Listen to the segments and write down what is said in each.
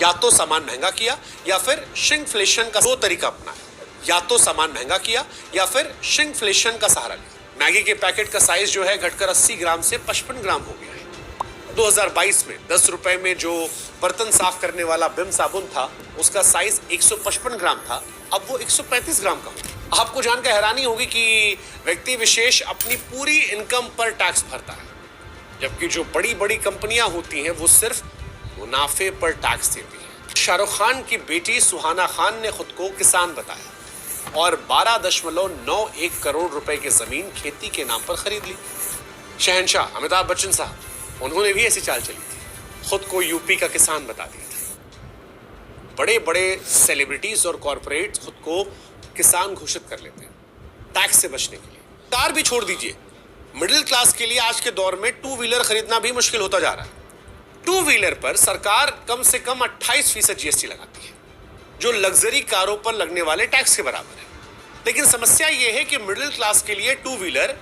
या तो सामान महंगा किया या फिर श्रिंकफ्लेशन का दो तरीका अपनाया। या तो सामान महंगा किया या फिर श्रिंकफ्लेशन का सहारा लिया। मैगी के पैकेट का साइज जो है घटकर 80 ग्राम से 55 ग्राम हो गया है। 2022 में 10 रुपए में जो बर्तन साफ करने वाला विम साबुन था उसका साइज 155 ग्राम था, अब वो 135 ग्राम का हो। आपको जानकर हैरानी होगी कि व्यक्ति विशेष अपनी पूरी इनकम पर टैक्स भरता है, जबकि जो बड़ी बड़ी कंपनियां होती हैं वो सिर्फ मुनाफे पर टैक्स देती हैं। शाहरुख खान की बेटी सुहाना खान ने खुद को किसान बताया और 12.91 करोड़ रुपए की जमीन खेती के नाम पर खरीद ली। शहंशाह अमिताभ बच्चन साहब, उन्होंने भी ऐसी चाल चली थी, खुद को यूपी का किसान बता दिया था। बड़े बड़े सेलिब्रिटीज और कॉर्पोरेट खुद को किसान घोषित कर लेते हैं टैक्स से बचने के लिए। कार भी छोड़ दीजिए, मिडिल क्लास के लिए आज के दौर में टू व्हीलर खरीदना भी मुश्किल होता जा रहा है। टू व्हीलर पर सरकार कम से कम 28% जीएसटी लगाती है, जो लग्जरी कारों पर लगने वाले टैक्स के बराबर है। लेकिन समस्या यह है कि मिडिल क्लास के लिए टू व्हीलर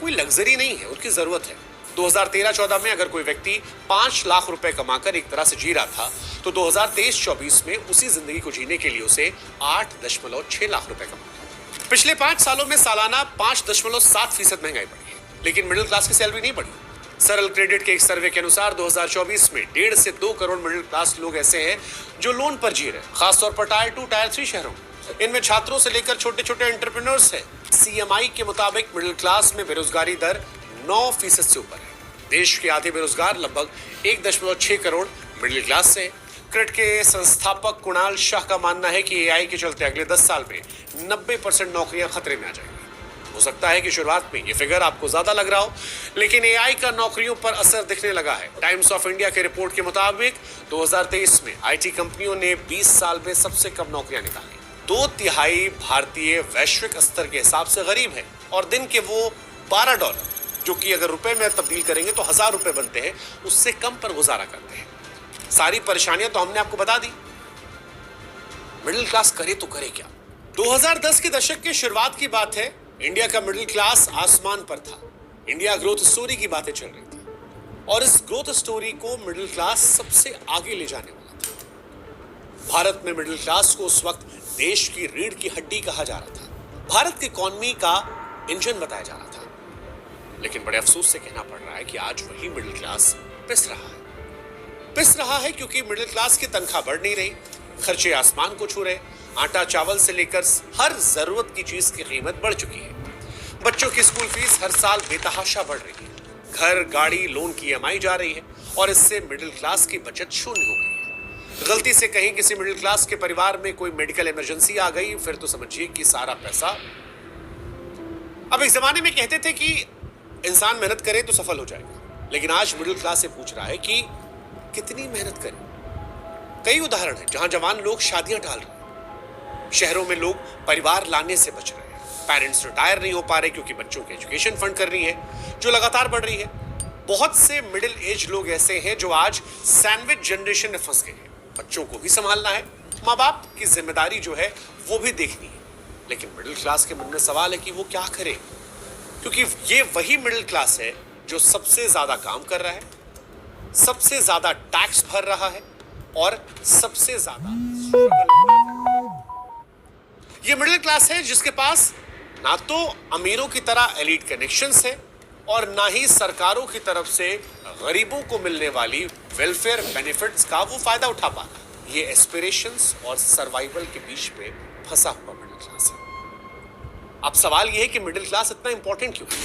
कोई लग्जरी नहीं है, उनकी जरूरत है। 2013-14 में अगर कोई व्यक्ति 5 लाख रुपए कमाकर एक तरह से जी रहा था, तो 2023-24 में उसी जिंदगी को जीने के लिए उसे 8.6 लाख रुपए कमाना। पिछले 5 सालों में सालाना 5.7% महंगाई बढ़ी है, लेकिन मिडिल क्लास की सैलरी नहीं बढ़ी। सरल क्रेडिट के एक सर्वे के अनुसार 2024 में 1.5 से 2 करोड़ मिडिल क्लास लोग ऐसे हैं जो लोन पर जी रहे हैं, खासतौर पर टायर 2, टायर 3 शहरों में। इनमें छात्रों से लेकर छोटे छोटे एंटरप्रेन्योर्स हैं। सीएमआई के मुताबिक मिडिल क्लास में बेरोजगारी दर 9% से ऊपर है। देश के आधे बेरोजगार लगभग 1.6 करोड़ मिडिल क्लास से। क्रेडिट के संस्थापक कुणाल शाह का मानना है कि एआई के चलते अगले 10 साल में 90% नौकरियां खतरे में आ जाएंगी। हो सकता है कि शुरुआत में ये फिगर आपको ज्यादा लग रहा हो, लेकिन एआई का नौकरियों पर असर दिखने लगा है। टाइम्स ऑफ इंडिया के रिपोर्ट के मुताबिक 2023 में आईटी कंपनियों ने 20 साल में सबसे कम नौकरियां निकाली। 2/3 भारतीय वैश्विक स्तर के हिसाब से गरीब है और दिन के वो $12, जो कि अगर रुपए में तब्दील करेंगे तो 1000 रुपए बनते हैं, उससे कम पर गुजारा करते हैं। सारी परेशानियां तो हमने आपको बता दी। मिडिल क्लास करे तो करे क्या? 2010 के दशक की शुरुआत की बात है। इंडिया का मिडिल क्लास आसमान पर था। इंडिया ग्रोथ स्टोरी की बातें चल रही थी और इस ग्रोथ स्टोरी को मिडिल क्लास सबसे आगे ले जाने वाला था। भारत में मिडिल क्लास को उस वक्त देश की रीढ़ की हड्डी कहा जा रहा था, भारत की इकोनॉमी का इंजन बताया जा रहा था। लेकिन बड़े अफसोस से कहना पड़ रहा है कि आज वही मिडिल क्लास पिस रहा है क्योंकि मिडिल क्लास की तनख्वाह बढ़ नहीं रही, खर्चे आसमान को छू रहे, आटा चावल से लेकर हर जरूरत की चीज की कीमत बढ़ चुकी है। बच्चों की स्कूल फीस हर साल बेतहाशा बढ़ रही है, घर गाड़ी लोन की ईएमआई जा रही है और इससे मिडिल क्लास की बचत शून्य हो गई है। गलती से कहीं किसी मिडिल क्लास के परिवार में कोई मेडिकल इमरजेंसी आ गई, फिर तो समझिए कि सारा पैसा। अब एक जमाने में कहते थे कि इंसान मेहनत करे तो सफल हो जाएगा, लेकिन आज मिडिल क्लास से पूछ रहा है कि कितनी मेहनत करें। कई उदाहरण हैं जहां जवान लोग शादियां टाल रहे हैं, शहरों में लोग परिवार लाने से बच रहे हैं, पेरेंट्स रिटायर नहीं हो पा रहे क्योंकि बच्चों के एजुकेशन फंड कर रही है जो लगातार बढ़ रही है। बहुत से मिडिल एज लोग ऐसे हैं जो आज सैंडविच जनरेशन में फंस गए हैं। बच्चों को भी संभालना है, माँ बाप की जिम्मेदारी जो है वो भी देखनी है, लेकिन मिडिल क्लास के मन में सवाल है कि वो क्या करे, क्योंकि ये वही मिडिल क्लास है जो सबसे ज्यादा काम कर रहा है, सबसे ज्यादा टैक्स भर रहा है और सबसे ज्यादा ये मिडिल क्लास है जिसके पास ना तो अमीरों की तरह एलीट कनेक्शंस है और ना ही सरकारों की तरफ से गरीबों को मिलने वाली वेलफेयर बेनिफिट्स का वो फायदा उठा पाना। ये एस्पिरेशंस और सर्वाइवल के बीच में फंसा हुआ मिडिल क्लास है। अब सवाल यह है कि मिडिल क्लास इतना इंपॉर्टेंट क्यों है?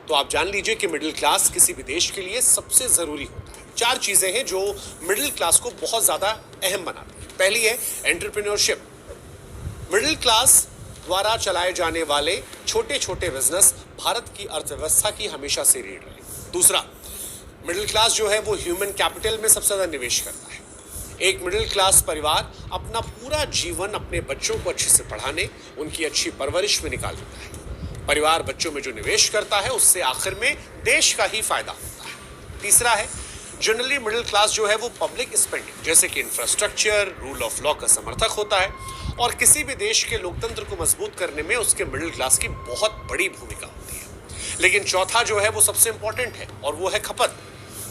तो आप जान लीजिए कि मिडिल क्लास किसी भी देश के लिए सबसे जरूरी होता है। 4 चीजें हैं जो मिडिल क्लास को बहुत ज्यादा अहम बनाती है। पहली है एंटरप्रेन्योरशिप। मिडिल क्लास द्वारा चलाए जाने वाले छोटे छोटे बिजनेस भारत की अर्थव्यवस्था की हमेशा से रीढ़ रहे। दूसरा, मिडिल क्लास जो है वो ह्यूमन कैपिटल में सबसे ज्यादा निवेश करता है। एक मिडिल क्लास परिवार अपना पूरा जीवन अपने बच्चों को अच्छे से पढ़ाने, उनकी अच्छी परवरिश में निकाल देता है। परिवार बच्चों में जो निवेश करता है उससे आखिर में देश का ही फायदा होता है। तीसरा है जनरली मिडिल क्लास जो है वो पब्लिक स्पेंडिंग जैसे कि इंफ्रास्ट्रक्चर, रूल ऑफ लॉ का समर्थक होता है और किसी भी देश के लोकतंत्र को मजबूत करने में उसके मिडिल क्लास की बहुत बड़ी भूमिका होती है। लेकिन चौथा जो है वो सबसे इंपॉर्टेंट है और वो है खपत।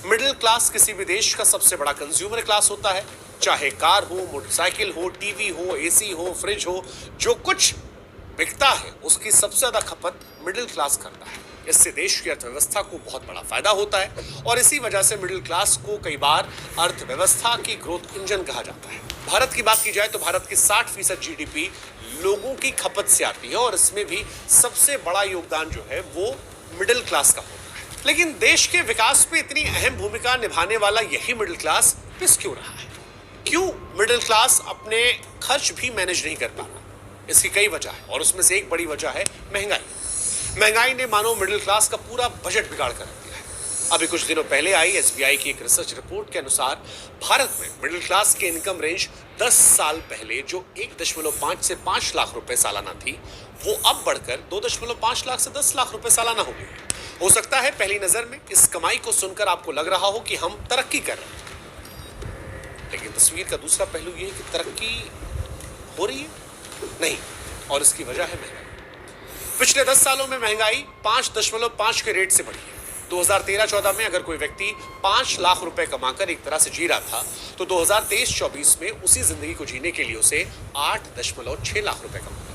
मिडिल क्लास किसी भी देश का सबसे बड़ा कंज्यूमर क्लास होता है। चाहे कार हो, मोटरसाइकिल हो, टीवी हो, एसी हो, फ्रिज हो, जो कुछ बिकता है उसकी सबसे ज्यादा खपत मिडिल क्लास करता है। इससे देश की अर्थव्यवस्था को बहुत बड़ा फायदा होता है और इसी वजह से मिडिल क्लास को कई बार अर्थव्यवस्था की ग्रोथ इंजन कहा जाता है। भारत की बात की जाए तो भारत की 60% जीडीपी लोगों की खपत से आती है और इसमें भी सबसे बड़ा योगदान जो है वो मिडिल क्लास का होता है। लेकिन देश के विकास में इतनी अहम भूमिका निभाने वाला यही मिडिल क्लास पिस क्यों रहा है? क्यों मिडिल क्लास अपने खर्च भी मैनेज नहीं कर पा रहा? इसकी कई वजह है और उसमें से एक बड़ी वजह है महंगाई। महंगाई ने मानो मिडिल क्लास का पूरा बजट बिगाड़ कर रख दिया है। अभी कुछ दिनों पहले आई एसबीआई की एक रिसर्च रिपोर्ट के अनुसार भारत में मिडिल क्लास की इनकम रेंज 10 साल पहले जो 1.5 से 5 लाख रुपए सालाना थी, वो अब बढ़कर 2.5 लाख से 10 लाख रुपए सालाना हो गई। हो सकता है पहली नजर में इस कमाई को सुनकर आपको लग रहा हो कि हम तरक्की कर रहे हैं, लेकिन तस्वीर का दूसरा पहलू ये है कि तरक्की हो रही है नहीं, और इसकी वजह है महंगाई। पिछले 10 सालों में महंगाई 5.5 के रेट से बढ़ी है। 2013-14 में अगर कोई व्यक्ति 5 लाख रुपए कमाकर एक तरह से जी रहा था, तो 2023-24 में उसी जिंदगी को जीने के लिए उसे 8.6 लाख रुपए कमाना।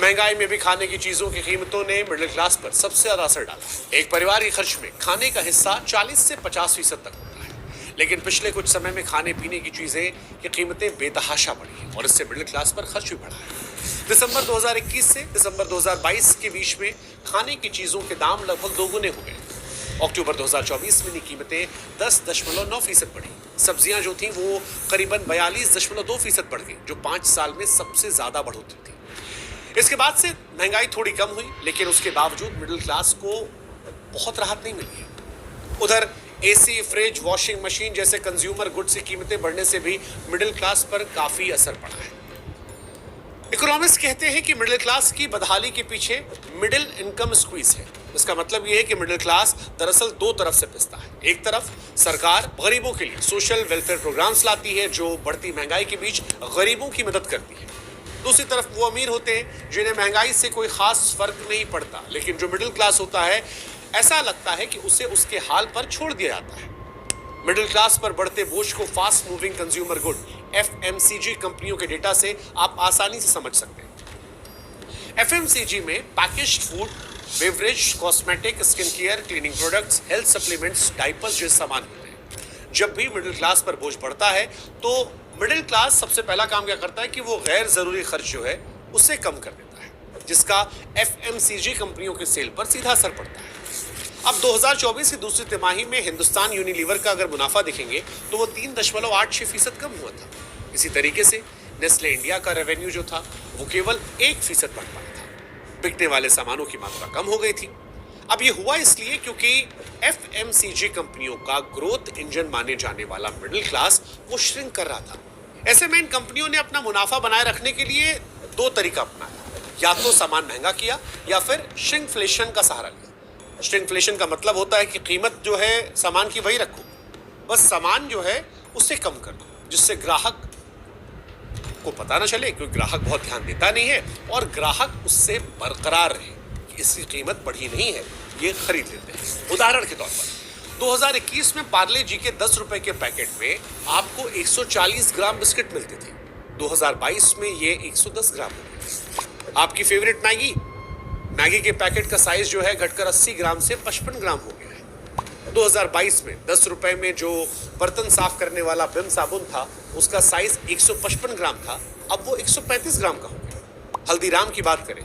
महंगाई में भी खाने की चीजों की कीमतों ने मिडिल क्लास पर सबसे ज्यादा असर डाला। एक परिवार के खर्च में खाने का हिस्सा 40 से 50% तक होता है, लेकिन पिछले कुछ समय में खाने पीने की चीजें की कीमतें बेतहाशा बढ़ी हैं और इससे मिडिल क्लास पर खर्च भी बढ़ा है। दिसंबर 2021 से दिसंबर 2022 के बीच में खाने की चीजों के दाम लगभग दोगुने हो गए। अक्टूबर 2024 में कीमतें 10.9% बढ़ी। सब्जियां जो थी वो करीबन 42.2% बढ़ गई, जो 5 साल में सबसे ज्यादा बढ़ोतरी थी। इसके बाद से महंगाई थोड़ी कम हुई, लेकिन उसके बावजूद मिडिल क्लास को बहुत राहत नहीं मिली है। उधर एसी, फ्रिज, वॉशिंग मशीन जैसे कंज्यूमर गुड्स की कीमतें बढ़ने से भी मिडिल क्लास पर काफी असर पड़ा है। इकोनॉमिस्ट कहते हैं कि मिडिल क्लास की बदहाली के पीछे मिडिल इनकम स्क्वीज है। इसका मतलब यह है कि मिडिल क्लास दरअसल दो तरफ से पिसता है। एक तरफ सरकार गरीबों के लिए सोशल वेलफेयर प्रोग्राम्स लाती है जो बढ़ती महंगाई के बीच गरीबों की मदद करती है। दूसरी तरफ वो अमीर होते हैं जिन्हें महंगाई से कोई खास फर्क नहीं पड़ता, लेकिन जो मिडिल क्लास होता है ऐसा लगता है कि उसे उसके हाल पर छोड़ दिया जाता है। मिडिल क्लास पर बढ़ते बोझ को fast moving consumer good FMCG कंपनियों के डेटा से आप आसानी से समझ सकते हैं। एफएमसीजी में packaged food, beverage, cosmetic, skin care, cleaning products, health supplements, diapers जैसे सामान होते हैं। जब भी मिडिल क्लास पर बोझ बढ़ता है तो मिडिल क्लास सबसे पहला काम क्या करता है कि वो गैर जरूरी खर्च जो है उसे कम कर देता है, जिसका एफएमसीजी कंपनियों के सेल पर सीधा असर पड़ता है। अब 2024 की दूसरी तिमाही में हिंदुस्तान यूनिलीवर का अगर मुनाफा देखेंगे तो वो 3.86% कम हुआ था। इसी तरीके से नेस्ले इंडिया का रेवेन्यू जो था वो केवल 1% बढ़ पाया था। बिकने वाले सामानों की मात्रा कम हो गई थी। अब ये हुआ इसलिए क्योंकि एफएमसीजी कंपनियों का ग्रोथ इंजन माने जाने वाला मिडिल क्लास वो श्रिंक कर रहा था। ऐसे में इन कंपनियों ने अपना मुनाफा बनाए रखने के लिए दो तरीका अपनाया, या तो सामान महंगा किया या फिर श्रिंकफ्लेशन का सहारा लिया। श्रिंकफ्लेशन का मतलब होता है कि कीमत जो है सामान की वही रखो, बस सामान जो है उससे कम कर दो, जिससे ग्राहक को पता ना चले, क्योंकि ग्राहक बहुत ध्यान देता नहीं है और ग्राहक उससे बरकरार रहे कि इसकी कीमत बढ़ी नहीं है, ये खरीद लेते हैं। उदाहरण के तौर पर 2021 में पार्ले जी के 10 रुपए के पैकेट में आपको 140 ग्राम बिस्किट मिलते थे। 2022 में ये 110 ग्राम हो गए। आपकी फेवरेट मैगी के पैकेट का साइज जो है घटकर 80 ग्राम से 55 ग्राम हो गया है। 2022 में 10 रुपए में जो बर्तन साफ करने वाला विम साबुन था उसका साइज 155 ग्राम था, अब वो 135 ग्राम का हो गया। हल्दीराम की बात करें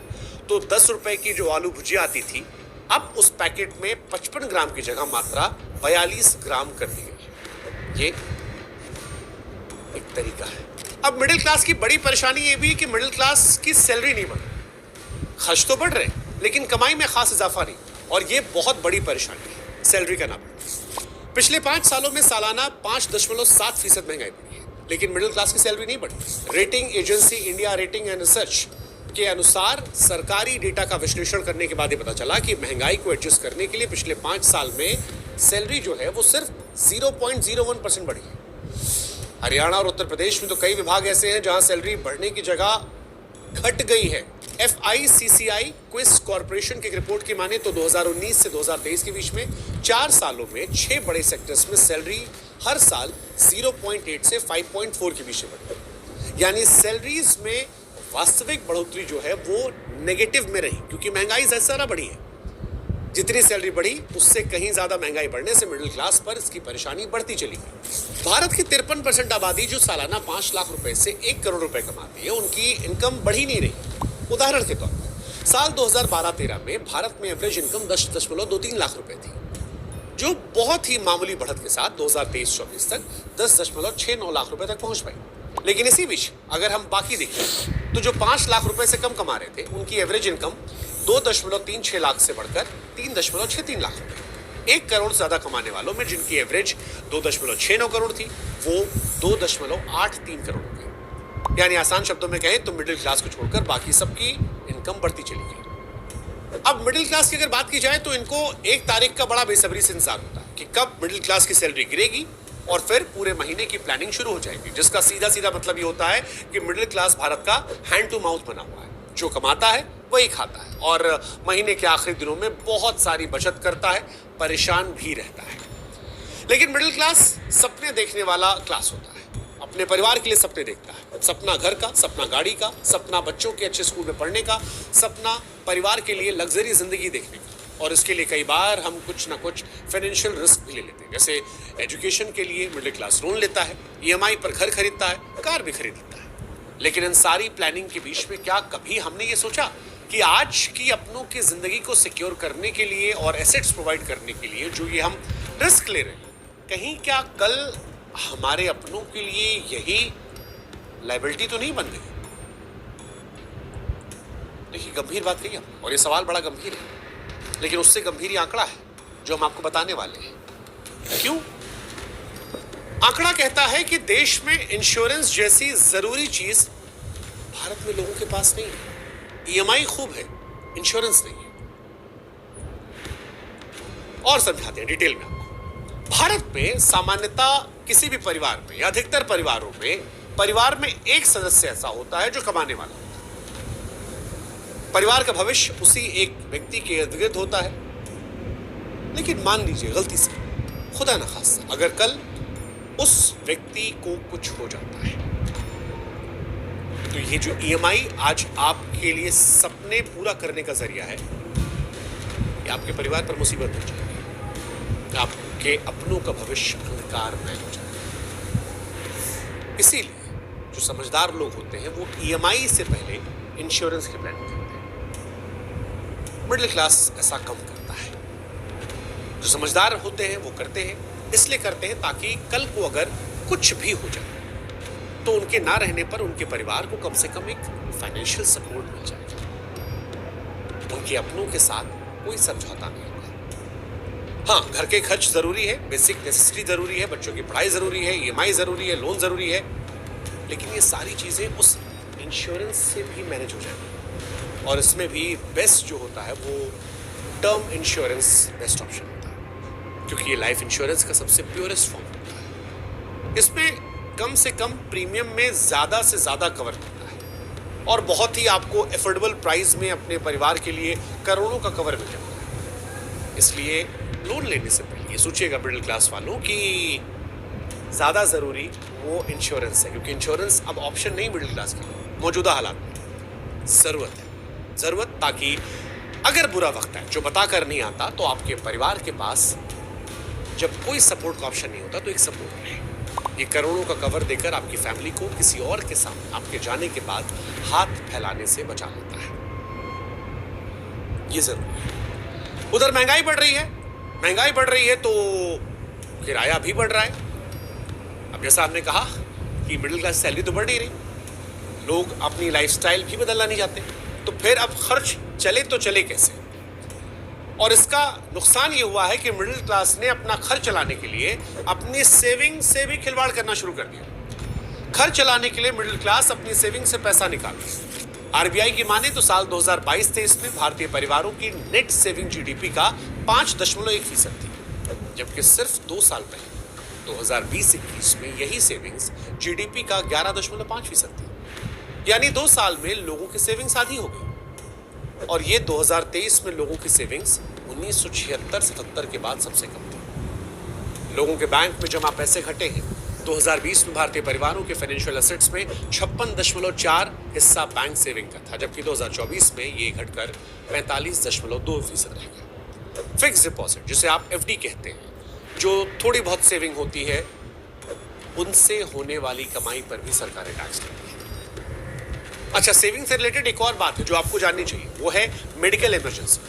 तो 10 रुपए की जो आलू भुजिया आती थी, अब उस पैकेट में 55 ग्राम की जगह मात्रा 42 ग्राम कर दी गई। ये एक तरीका है। अब मिडिल क्लास की बड़ी परेशानी ये भी है कि मिडिल क्लास की सैलरी नहीं बढ़, खर्च तो बढ़ रहे लेकिन कमाई में खास इजाफा नहीं, और ये बहुत बड़ी परेशानी है। सैलरी का ना बढ़ना। पिछले 5 सालों में सालाना 5.7% महंगाई बढ़ी है, लेकिन मिडिल क्लास की सैलरी नहीं बढ़ी। Rating agency India rating and research के अनुसार सरकारी डेटा का विश्लेषण करने के बाद ये पता चला कि महंगाई को एडजस्ट करने के लिए पिछले 5 साल में सैलरी जो है वो सिर्फ 0.01% बढ़ी है। हरियाणा और उत्तर प्रदेश में तो कई विभाग ऐसे हैं जहां सैलरी बढ़ने की जगह घट गई है। FICCI क्विज कॉर्पोरेशन की रिपोर्ट की माने तो 2019 से 2023 के बीच में 4 सालों में 6 बड़े सेक्टर्स में सैलरी हर साल 0.8 से 5.4 के बीच में बढ़ी। यानी सैलरीज में वास्तविक बढ़ोतरी जो है वो नेगेटिव में रही, क्योंकि महंगाई ज्यादा बढ़ी है। जितनी सैलरी बढ़ी उससे कहीं ज्यादा महंगाई बढ़ने से मिडिल क्लास पर इसकी परेशानी बढ़ती चली गई। भारत की 53% आबादी जो सालाना 5 लाख रुपए से 1 करोड़ रुपए कमाती है, उनकी इनकम बढ़ी नहीं रही। उदाहरण के तौर पर साल 2012-13 में भारत में एवरेज इनकम 10.23 लाख रुपए थी, जो बहुत ही मामूली बढ़त के साथ 2023-24 तक 10.69 लाख रुपए तक पहुंच पाई। लेकिन इसी बीच अगर हम बाकी देखें तो जो 5 लाख रुपए से कम कमा रहे थे, उनकी एवरेज इनकम 2.36 लाख से बढ़कर 3.63 लाख रुपए। 1 करोड़ से ज्यादा कमाने वालों में जिनकी एवरेज 2.69 करोड़ थी, वो 2.83 करोड़ हो गई। यानी आसान शब्दों में कहें तो मिडिल क्लास को छोड़कर बाकी सबकी इनकम बढ़ती चली गई। अब मिडिल क्लास की अगर बात की जाए तो इनको 1 तारीख का बड़ा बेसब्री से इंतजार होता है कि कब मिडिल क्लास की सैलरी गिरेगी और फिर पूरे महीने की प्लानिंग शुरू हो जाएगी, जिसका सीधा सीधा मतलब ये होता है कि मिडिल क्लास भारत का हैंड टू माउथ बना हुआ है। जो कमाता है वही खाता है और महीने के आखिरी दिनों में बहुत सारी बचत करता है, परेशान भी रहता है। लेकिन मिडिल क्लास सपने देखने वाला क्लास होता है, अपने परिवार के लिए सपने देखता है। सपना घर का, सपना गाड़ी का, सपना बच्चों के अच्छे स्कूल में पढ़ने का, सपना परिवार के लिए लग्जरी जिंदगी देखने का। और इसके लिए कई बार हम कुछ ना कुछ फाइनेंशियल रिस्क भी ले लेते हैं। जैसे एजुकेशन के लिए मिडिल क्लास लोन लेता है, EMI पर घर खरीदता है, कार भी खरीद लेता है। लेकिन इन सारी प्लानिंग के बीच में क्या कभी हमने ये सोचा कि आज की अपनों की जिंदगी को सिक्योर करने के लिए और एसेट्स प्रोवाइड करने के लिए जो ये हम रिस्क ले रहे हैं, कहीं क्या कल हमारे अपनों के लिए यही लायबिलिटी तो नहीं बन गई? देखिए, गंभीर बात कही हमने और ये सवाल बड़ा गंभीर है, लेकिन उससे गंभीर ये आंकड़ा है जो हम आपको बताने वाले हैं। क्यों? आंकड़ा कहता है कि देश में इंश्योरेंस जैसी जरूरी चीज भारत में लोगों के पास नहीं है। EMI खूब है, इंश्योरेंस नहीं है। और समझाते हैं डिटेल में आपको। भारत में सामान्यतः किसी भी परिवार में या अधिकतर परिवारों में परिवार में एक सदस्य ऐसा होता है जो कमाने वाला होता है। परिवार का भविष्य उसी एक व्यक्ति के इर्द गिर्द होता है। लेकिन मान लीजिए गलती से, खुदा न खास्ता, अगर कल उस व्यक्ति को कुछ हो जाता है तो ये जो EMI आज आपके लिए सपने पूरा करने का जरिया है, ये आपके परिवार पर मुसीबत हो जाएगी, आपके अपनों का भविष्य अंधकारमय हो जाएगा। इसीलिए जो समझदार लोग होते हैं वो EMI से पहले इंश्योरेंस की प्लानिंग करते हैं। मिडिल क्लास ऐसा कम करता है। जो समझदार होते हैं वो करते हैं, इसलिए करते हैं ताकि कल को अगर कुछ भी हो जाए तो उनके ना रहने पर उनके परिवार को कम से कम एक फाइनेंशियल सपोर्ट मिल जाएगा। उनके अपनों के साथ कोई समझौता नहीं होगा। हाँ, घर के खर्च जरूरी है, बेसिक नेसेसिटी जरूरी है, बच्चों की पढ़ाई जरूरी है, EMI जरूरी है, लोन जरूरी है, लेकिन ये सारी चीजें उस इंश्योरेंस से भी मैनेज हो जाएगी। और इसमें भी बेस्ट जो होता है वो टर्म इंश्योरेंस बेस्ट ऑप्शन होता है, क्योंकि ये लाइफ इंश्योरेंस का सबसे प्योरेस्ट फॉर्म होता है। इसमें कम से कम प्रीमियम में ज्यादा से ज्यादा कवर करता है और बहुत ही आपको एफोर्डेबल प्राइस में अपने परिवार के लिए करोड़ों का कवर मिल जाता है। इसलिए लोन लेने से पहले ये सोचिएगा मिडिल क्लास वालों कि ज्यादा जरूरी वो इंश्योरेंस है, क्योंकि इंश्योरेंस अब ऑप्शन नहीं मिडिल क्लास के लिए मौजूदा हालात में जरूरत है। जरूरत ताकि अगर बुरा वक्त है जो बता कर नहीं आता तो आपके परिवार के पास जब कोई सपोर्ट का ऑप्शन नहीं होता तो एक सपोर्ट है। ये करोड़ों का कवर देकर आपकी फैमिली को किसी और के सामने आपके जाने के बाद हाथ फैलाने से बचा लेता है। ये जरूरी है। उधर महंगाई बढ़ रही है, महंगाई बढ़ रही है तो किराया भी बढ़ रहा है। अब जैसा आपने कहा कि मिडिल क्लास सैलरी तो बढ़ नहीं रही, लोग अपनी लाइफस्टाइल भी बदलना नहीं चाहते, तो फिर अब खर्च चले तो चले कैसे? और इसका नुकसान ये हुआ है कि मिडिल क्लास ने अपना खर्च चलाने के लिए अपनी सेविंग से भी खिलवाड़ करना शुरू कर दिया। खर्च चलाने के लिए मिडिल क्लास अपनी सेविंग से पैसा निकालती। RBI की माने तो साल 2022-23 में भारतीय परिवारों की नेट सेविंग GDP का 5.1% थी, जबकि सिर्फ 2 साल पहले 2020-21 में यही सेविंग्स GDP का 11.5% थी। यानी 2 साल में लोगों की सेविंग्स आधी हो गई। और ये 2023 में लोगों की सेविंग्स 1976-77 के बाद सबसे कम थी। लोगों के बैंक में जमा पैसे घटे हैं। 2020 में भारतीय परिवारों के फाइनेंशियल एसेट्स में 56.4 हिस्सा बैंक सेविंग का था, जबकि 2024 में ये घटकर 45.2% रह गया। फिक्स डिपॉजिट, जिसे आप एफडी कहते हैं, जो थोड़ी बहुत सेविंग होती है, उनसे होने वाली कमाई पर भी सरकारें टैक्स लेती है। अच्छा, सेविंग से रिलेटेड एक और बात है जो आपको जाननी चाहिए, वो है मेडिकल इमरजेंसी।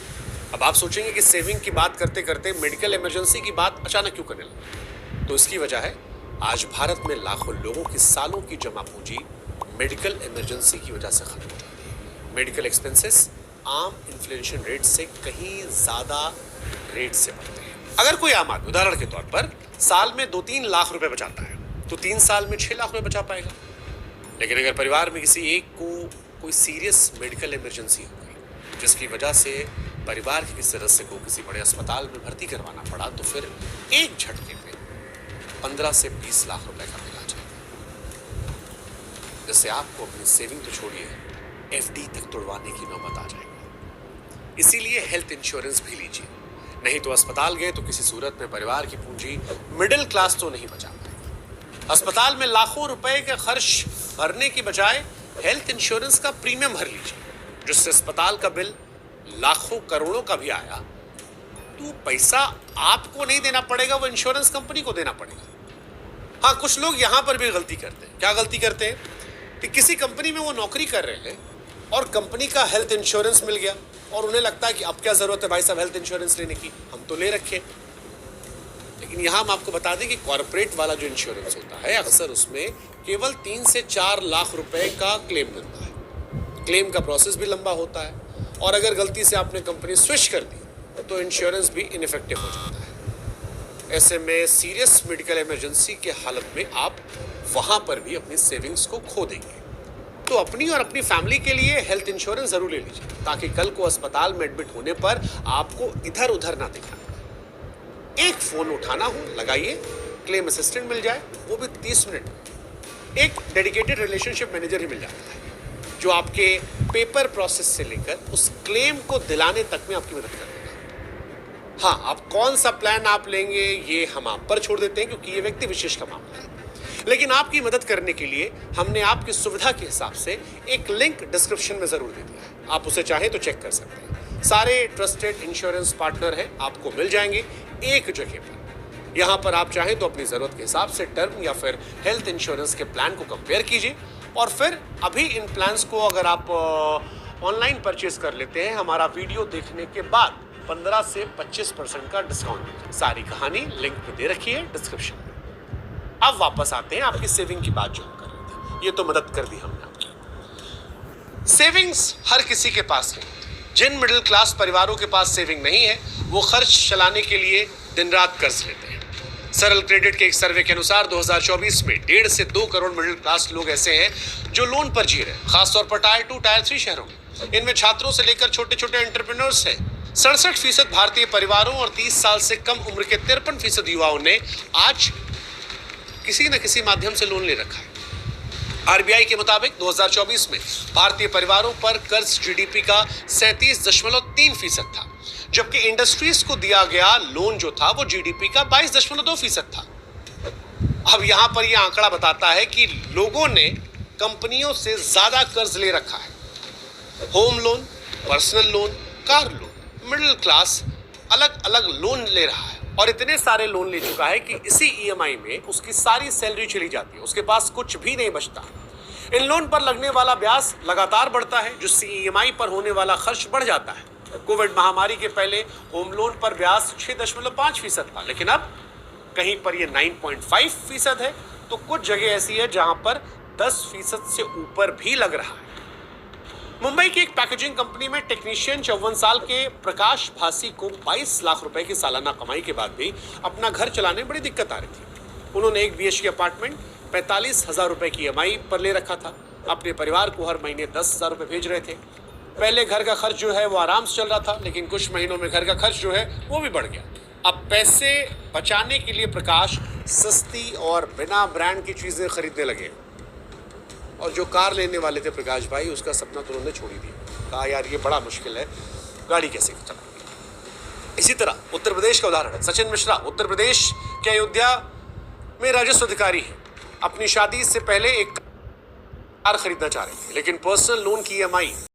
अब आप सोचेंगे कि सेविंग की बात करते करते मेडिकल इमरजेंसी की बात अचानक क्यों करने लगे? तो इसकी वजह है आज भारत में लाखों लोगों की सालों की जमा पूंजी मेडिकल इमरजेंसी की वजह से खत्म हो जाती है। मेडिकल एक्सपेंसेस आम इन्फ्लेशन रेट से कहीं ज्यादा रेट से बढ़ते हैं। अगर कोई आम आदमी उदाहरण के तौर पर साल में 2-3 लाख रुपए बचाता है तो 3 साल में 6 लाख रुपए बचा पाएगा। लेकिन अगर परिवार में किसी एक को कोई सीरियस मेडिकल इमरजेंसी हो गई, जिसकी वजह से परिवार के किसी सदस्य को किसी बड़े अस्पताल में भर्ती करवाना पड़ा, तो फिर एक झटके में 15 से 20 लाख रुपए का बिल आ जाएगा, जिससे आपको अपनी सेविंग तो छोड़िए, एफडी तक तोड़वाने की नौबत आ जाएगी। इसीलिए हेल्थ इंश्योरेंस भी लीजिए, नहीं तो अस्पताल गए तो किसी सूरत में परिवार की पूंजी मिडिल क्लास तो नहीं बचा पाएगी। अस्पताल में लाखों रुपए के खर्च भरने की बजाय हेल्थ इंश्योरेंस का प्रीमियम भर लीजिए, जिससे अस्पताल का बिल लाखों करोड़ों का भी आया तो पैसा आपको नहीं देना पड़ेगा, वो इंश्योरेंस कंपनी को देना पड़ेगा। हाँ, कुछ लोग यहां पर भी गलती करते हैं। क्या गलती करते हैं कि किसी कंपनी में वो नौकरी कर रहे हैं और कंपनी का हेल्थ इंश्योरेंस मिल गया और उन्हें लगता है कि अब क्या जरूरत है भाई साहब हेल्थ इंश्योरेंस लेने की, हम तो ले रखे। लेकिन यहां हम आपको बता दें कि कॉर्पोरेट वाला जो इंश्योरेंस होता है, अक्सर उसमें केवल 3 से 4 लाख रुपए का क्लेम मिलता है। क्लेम का प्रोसेस भी लंबा होता है और अगर गलती से आपने कंपनी स्विच कर दी तो इंश्योरेंस भी इनइफेक्टिव हो जाता है। ऐसे में सीरियस मेडिकल इमरजेंसी के हालत में आप वहां पर भी अपनी सेविंग्स को खो देंगे। तो अपनी और अपनी फैमिली के लिए हेल्थ इंश्योरेंस जरूर ले लीजिए, ताकि कल को अस्पताल में एडमिट होने पर आपको इधर उधर ना दिखना पड़े। एक फोन उठाना हो, लगाइए, क्लेम असिस्टेंट मिल जाए, वो भी 30 मिनट। एक डेडिकेटेड रिलेशनशिप मैनेजर ही मिल जाता है जो आपके पेपर प्रोसेस से लेकर उस क्लेम को दिलाने तक में आपकी मदद कर देगा। हाँ, आप कौन सा प्लान आप लेंगे ये हम आप पर छोड़ देते हैं, क्योंकि ये व्यक्ति विशेष का मामला है। लेकिन आपकी मदद करने के लिए हमने आपकी सुविधा के हिसाब से एक लिंक डिस्क्रिप्शन में जरूर दे दिया है, आप उसे चाहें तो चेक कर सकते हैं। सारे ट्रस्टेड इंश्योरेंस पार्टनर हैं, आपको मिल जाएंगे एक जगह पर। यहाँ पर आप चाहें तो अपनी जरूरत के हिसाब से टर्म या फिर हेल्थ इंश्योरेंस के प्लान को कंपेयर कीजिए, और फिर अभी इन प्लान्स को अगर आप ऑनलाइन परचेज कर लेते हैं, हमारा वीडियो देखने के बाद 15 से 25% का डिस्काउंट मिलता है। सारी कहानी लिंक पे दे रखी है डिस्क्रिप्शन में। अब वापस आते हैं आपकी सेविंग की बात जो हम कर रहे थे। ये तो मदद कर दी हमने आपकी। सेविंग्स हर किसी के पास है। जिन मिडिल क्लास परिवारों के पास सेविंग नहीं है, वो खर्च चलाने के लिए दिन रात कर्ज लेते हैं। सरल क्रेडिट के एक सर्वे के अनुसार 2024 में 1.5 से 2 करोड़ मिडिल क्लास लोग ऐसे हैं जो लोन पर जी रहे हैं, खासतौर पर टायर 2, टायर 3 शहरों में। इनमें छात्रों से लेकर छोटे छोटे एंटरप्रेन्योर्स हैं। 67% भारतीय परिवारों और 30 साल से कम उम्र के 53% युवाओं ने आज किसी न किसी माध्यम से लोन ले रखा है। आरबीआई के मुताबिक 2024 में भारतीय परिवारों पर कर्ज जीडीपी का 37.3% था, जबकि इंडस्ट्रीज को दिया गया लोन जो था वो जीडीपी का 22.2% था। अब यहां पर यह आंकड़ा बताता है कि लोगों ने कंपनियों से ज्यादा कर्ज ले रखा है। Home loan, personal loan, car loan, middle class अलग अलग लोन ले रहा है और इतने सारे लोन ले चुका है कि इसी ईएमआई में उसकी सारी सैलरी चली जाती है, उसके पास कुछ भी नहीं बचता। इन लोन पर लगने वाला ब्याज लगातार बढ़ता है, जिससे ईएमआई पर होने वाला खर्च बढ़ जाता है। कोविड महामारी के पहले होम लोन पर ब्याज 6.5% था, लेकिन अब कहीं पर यह 9.5% है, तो कुछ जगह ऐसी है जहां पर 10% से ऊपर भी लग रहा है। मुंबई की एक पैकेजिंग कंपनी में टेक्नीशियन 54 साल के प्रकाश भासी को 22 लाख रुपए की सालाना कमाई के बाद भी अपना घर चलाने में बड़ी दिक्कत आ रही थी। उन्होंने एक बीएचके अपार्टमेंट 45,000 रुपए की ईएमआई पर ले रखा था। अपने परिवार को हर महीने 10,000 रुपए भेज रहे थे। पहले घर का खर्च जो है वो आराम से चल रहा था, लेकिन कुछ महीनों में घर का खर्च जो है वो भी बढ़ गया। अब पैसे बचाने के लिए प्रकाश सस्ती और बिना ब्रांड की चीजें खरीदने लगे, और जो कार लेने वाले थे प्रकाश भाई, उसका सपना तो उन्होंने छोड़ ही दिया। कहा यार ये बड़ा मुश्किल है, गाड़ी कैसे चलाएंगे। इसी तरह उत्तर प्रदेश का उदाहरण है, सचिन मिश्रा उत्तर प्रदेश के अयोध्या में राजस्व अधिकारी हैं। अपनी शादी से पहले एक कार खरीदना चाह रहे थे, लेकिन पर्सनल लोन की ईएमआई